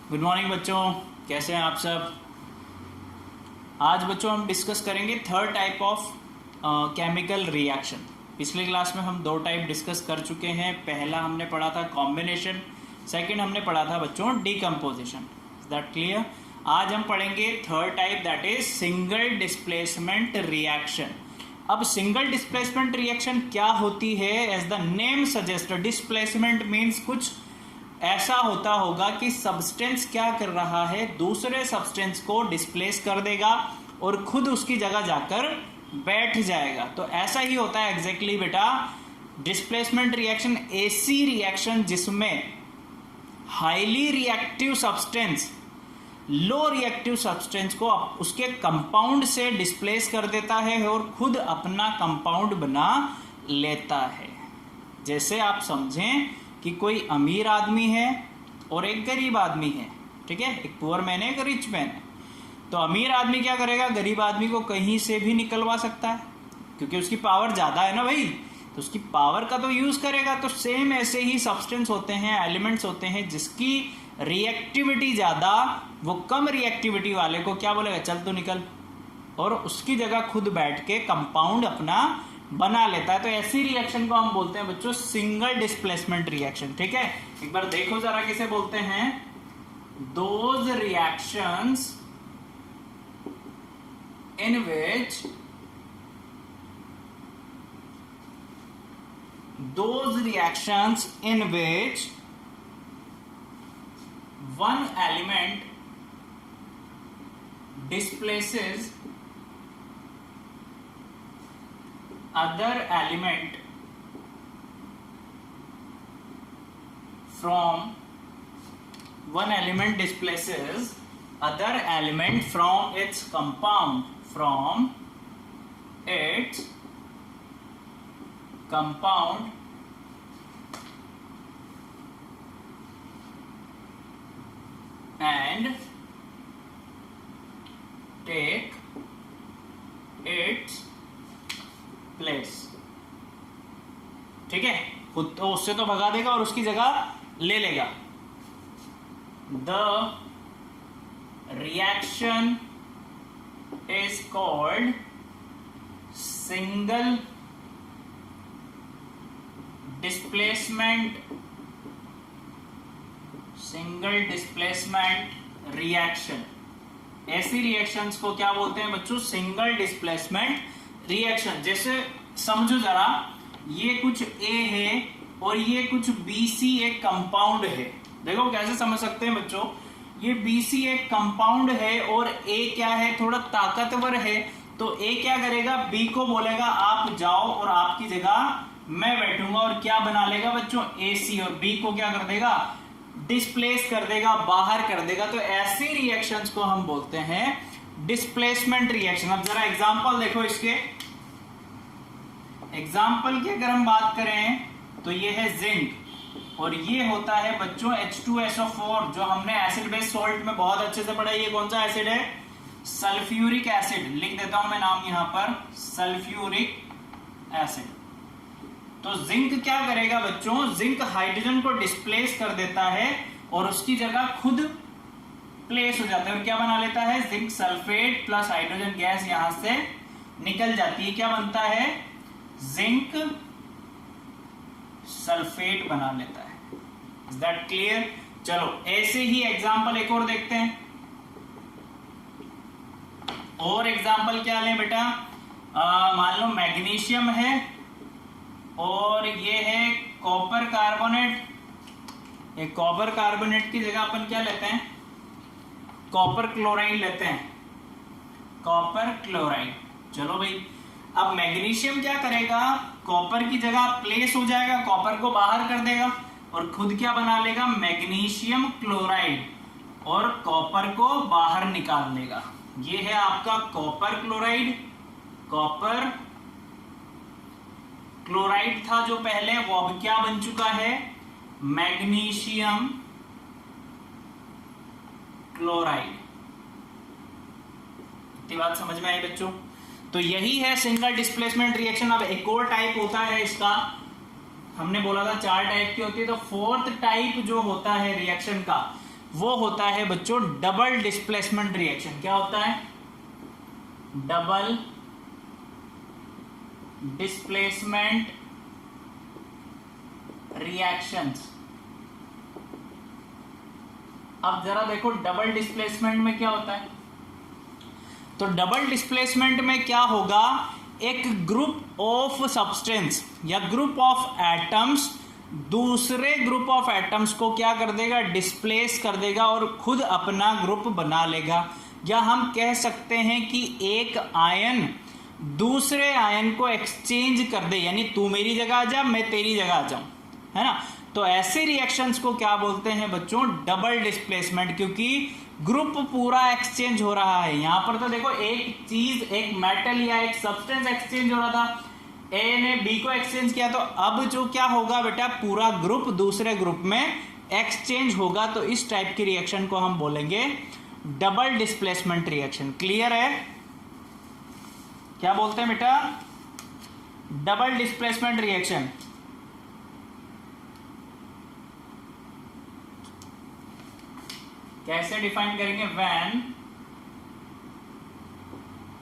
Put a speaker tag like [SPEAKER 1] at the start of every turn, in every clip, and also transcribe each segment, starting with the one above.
[SPEAKER 1] Good morning बच्चों, कैसे हैं आप सब। आज बच्चों हम डिस्कस करेंगे third type of chemical reaction. पिछले क्लास में हम दो टाइप डिस्कस कर चुके हैं। पहला हमने पढ़ा था कॉम्बिनेशन, सेकंड हमने पढ़ा था बच्चों डीकम्पोजिशन। Is that clear? आज हम पढ़ेंगे third type, that is single displacement reaction. अब सिंगल डिस्प्लेसमेंट रिएक्शन क्या होती है? As the name suggest, displacement means कुछ ऐसा होता होगा कि सब्सटेंस क्या कर रहा है, दूसरे सब्सटेंस को डिस्प्लेस कर देगा और खुद उसकी जगह जाकर बैठ जाएगा। तो ऐसा ही होता है एग्जैक्टली बेटा डिस्प्लेसमेंट रिएक्शन। ऐसी रिएक्शन जिसमें highly reactive substance low reactive substance को उसके कंपाउंड से डिस्प्लेस कर देता है और खुद अपना कंपाउंड बना लेता है। जैसे आप समझें कि कोई अमीर आदमी है और एक गरीब आदमी है, ठीक है, एक पुअर मैन है, एक रिच मैन है। तो अमीर आदमी क्या करेगा, गरीब आदमी को कहीं से भी निकलवा सकता है क्योंकि उसकी पावर ज्यादा है ना भाई, तो उसकी पावर का तो यूज करेगा। तो सेम ऐसे ही सब्सटेंस होते हैं, एलिमेंट्स होते हैं जिसकी रिएक्टिविटी ज्यादा, वो कम रिएक्टिविटी वाले को क्या बोलेगा, चल तो निकल, और उसकी जगह खुद बैठ के कंपाउंड अपना बना लेता है। तो ऐसी रिएक्शन को हम बोलते हैं बच्चों सिंगल डिस्प्लेसमेंट रिएक्शन। ठीक है, एक बार देखो जरा किसे बोलते हैं। Those reactions in which one element displaces other element from one element displaces other element from its compound and take its place। ठीक है, खुद तो उससे तो भगा देगा और उसकी जगह ले लेगा। The reaction is called single displacement reaction. ऐसी रिएक्शंस को क्या बोलते हैं बच्चों, सिंगल डिस्प्लेसमेंट रिएक्शन। जैसे समझो जरा, ये कुछ A है और ये कुछ BC एक कंपाउंड है। देखो कैसे समझ सकते हैं बच्चों, ये BC एक कंपाउंड है और A क्या है, थोड़ा ताकतवर है। तो A क्या करेगा, B को बोलेगा आप जाओ और आपकी जगह मैं बैठूंगा, और क्या बना लेगा बच्चों, AC, और B को क्या कर देगा, डिस्प्लेस कर देगा, बाहर कर देगा। तो ऐसी रिएक्शंस को हम बोलते हैं डिस्प्लेसमेंट रिएक्शन। अब जरा एग्जांपल देखो इसके। एग्जांपल की अगर हम बात करें तो ये है जिंक और ये होता है बच्चों H2SO4, जो हमने एसिड बेस सॉल्ट में बहुत अच्छे से पढ़ा है। ये कौन सा एसिड है, सल्फ्यूरिक एसिड। लिख देता हूं मैं नाम यहां पर, सल्फ्यूरिक एसिड। तो जिंक क्या करेगा बच्चों, जिंक हाइड्रोजन को डिस्प्लेस कर देता है और उसकी जगह खुद प्लेस हो जाता है और क्या बना लेता है, zinc sulphate plus hydrogen gas यहां से निकल जाती है। क्या बनता है, जिंक सल्फेट बना लेता है। Is that clear? चलो ऐसे ही एग्जांपल एक और देखते हैं। और एग्जांपल क्या लें बेटा, मान लो मैग्नीशियम है और ये है कॉपर कार्बोनेट। एक कॉपर कार्बोनेट की जगह अपन क्या लेते हैं, कॉपर क्लोराइड लेते हैं, कॉपर क्लोराइड। चलो भाई, अब मैग्नीशियम क्या करेगा, कॉपर की जगह प्लेस हो जाएगा, कॉपर को बाहर कर देगा और खुद क्या बना लेगा, मैग्नीशियम क्लोराइड, और कॉपर को बाहर निकाल लेगा। ये है आपका कॉपर क्लोराइड। कॉपर क्लोराइड था जो पहले, वो अब क्या बन चुका है, मैग्नीशियम क्लोराइड। इतनी बात समझ में आई बच्चों? तो यही है सिंगल डिस्प्लेसमेंट रिएक्शन। अब एक और टाइप होता है इसका, हमने बोला था 4 टाइप की होती है, तो 4th टाइप जो होता है रिएक्शन का, वो होता है बच्चों डबल डिस्प्लेसमेंट रिएक्शन। क्या होता है? Double displacement reactions. अब जरा देखो डबल डिस्प्लेसमेंट में क्या होता है। तो डबल डिस्प्लेसमेंट में क्या होगा, एक ग्रुप ऑफ सब्सटेंस या ग्रुप ऑफ एटम्स दूसरे ग्रुप ऑफ एटम्स को क्या कर देगा, डिस्प्लेस कर देगा और खुद अपना ग्रुप बना लेगा। या हम कह सकते हैं कि एक आयन दूसरे आयन को एक्सचेंज कर दे, यानी तू मेरी जगह आ जा, मैं तेरी जगह आ जाऊं, है ना। तो ऐसे रिएक्शंस को क्या बोलते हैं बच्चों, डबल डिस्प्लेसमेंट, क्योंकि ग्रुप पूरा एक्सचेंज हो रहा है। यहां पर तो देखो एक चीज, एक मेटल या एक सब्सटेंस एक्सचेंज हो रहा था, ए ने बी को एक्सचेंज किया, तो अब जो क्या होगा बेटा, पूरा ग्रुप दूसरे ग्रुप में एक्सचेंज होगा। तो इस टाइप की रिएक्शन को हम बोलेंगे डबल डिस्प्लेसमेंट रिएक्शन। क्लियर है? क्या बोलते हैं बेटा, डबल डिस्प्लेसमेंट रिएक्शन। कैसे डिफाइन करेंगे, when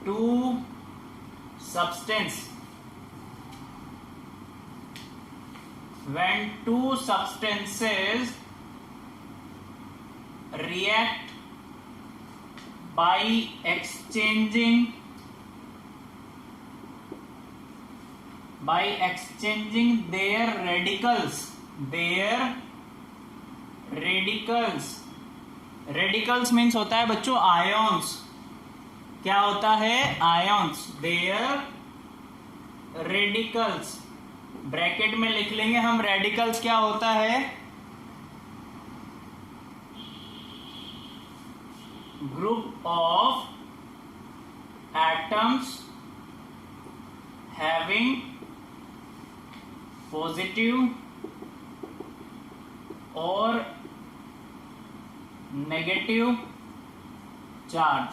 [SPEAKER 1] two substances react by exchanging their radicals means होता है बच्चों आयोन्स। क्या होता है, आयोन्स, their radicals, ब्रैकेट में लिख लेंगे हम रेडिकल्स क्या होता है, group of atoms having positive और नेगेटिव चार्ज,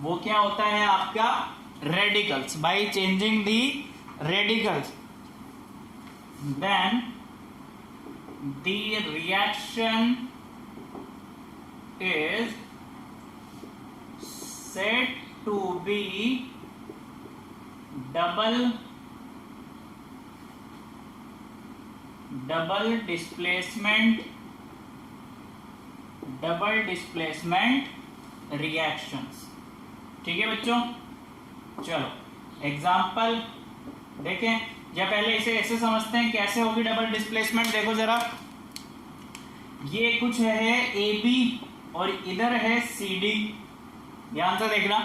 [SPEAKER 1] वो क्या होता है आपका radicals. By changing the radicals then the reaction is said to be double displacement reactions। ठीक है बच्चों, चलो एग्जाम्पल देखें, या पहले इसे ऐसे समझते हैं कैसे होगी डबल डिस्प्लेसमेंट। देखो जरा, ये कुछ है ए बी और इधर है सी डी, ध्यान से देखना।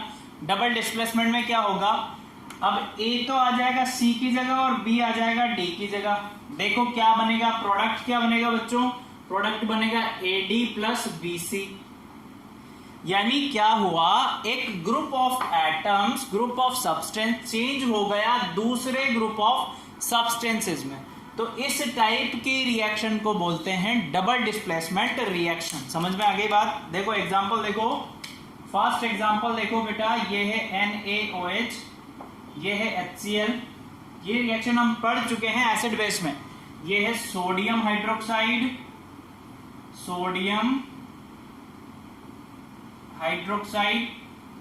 [SPEAKER 1] डबल डिस्प्लेसमेंट में क्या होगा, अब ए तो आ जाएगा सी की जगह और बी आ जाएगा डी की जगह। देखो क्या बनेगा, प्रोडक्ट क्या बनेगा बच्चों, प्रोडक्ट बनेगा A D plus B C. यानी क्या हुआ, एक group of atoms, group of substance change हो गया दूसरे ग्रुप ऑफ सब्सटेंसेस में। तो इस टाइप की रिएक्शन को बोलते हैं डबल डिस्प्लेसमेंट रिएक्शन। समझ में आ गई बात? देखो एग्जांपल देखो, फर्स्ट एग्जांपल देखो बेटा, ये है NaOH, ये है HCl। ये रिएक्शन हम पढ़ चुके हैं एसिड बेस में। ये है सोडियम हाइड्रोक्साइड,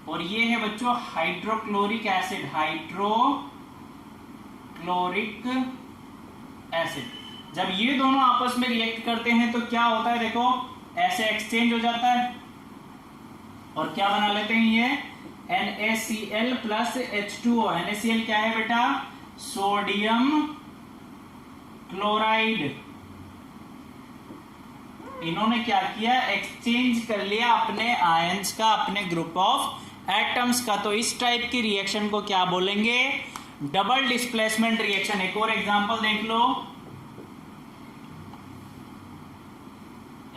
[SPEAKER 1] और ये है बच्चों हाइड्रोक्लोरिक एसिड, हाइड्रोक्लोरिक एसिड। जब ये दोनों आपस में रिएक्ट करते हैं तो क्या होता है, देखो ऐसे एक्सचेंज हो जाता है और क्या बना लेते हैं, ये NaCl प्लस H2O। NaCl क्या है बेटा, सोडियम क्लोराइड। इन्होंने क्या किया, एक्सचेंज कर लिया अपने आयंस का, अपने ग्रुप ऑफ एटम्स का। तो इस टाइप की रिएक्शन को क्या बोलेंगे, डबल डिस्प्लेसमेंट रिएक्शन। एक और एग्जांपल देख लो,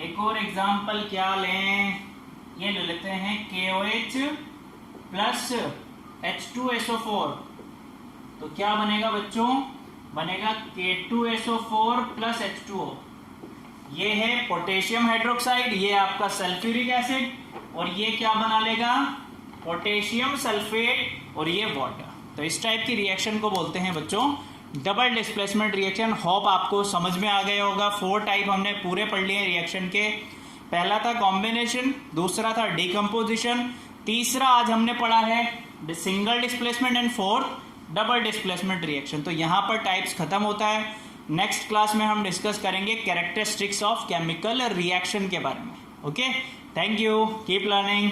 [SPEAKER 1] एक और एग्जांपल क्या लें, ये ले लेते हैं KOH प्लस H2SO4। तो क्या बनेगा बच्चों, बनेगा K2SO4 प्लस H2O। ये है पोटेशियम हाइड्रोक्साइड, ये आपका सल्फ्यूरिक एसिड, और ये क्या बना लेगा, पोटेशियम सल्फेट, और ये वाटर। तो इस टाइप की रिएक्शन को बोलते हैं बच्चों डबल डिस्प्लेसमेंट रिएक्शन। होप आपको समझ में आ गया होगा। 4 टाइप हमने पूरे पढ़ लिए रिएक्शन के। पहला था कॉम्बिनेशन, दूसरा था डिकम्पोजिशन, तीसरा आज हमने पढ़ा है single displacement and fourth double displacement reaction. तो यहाँ पर टाइप्स खत्म होता है। नेक्स्ट क्लास में हम डिस्कस करेंगे कैरेक्टरिस्टिक्स ऑफ केमिकल रिएक्शन के बारे में। Okay, thank you, keep learning.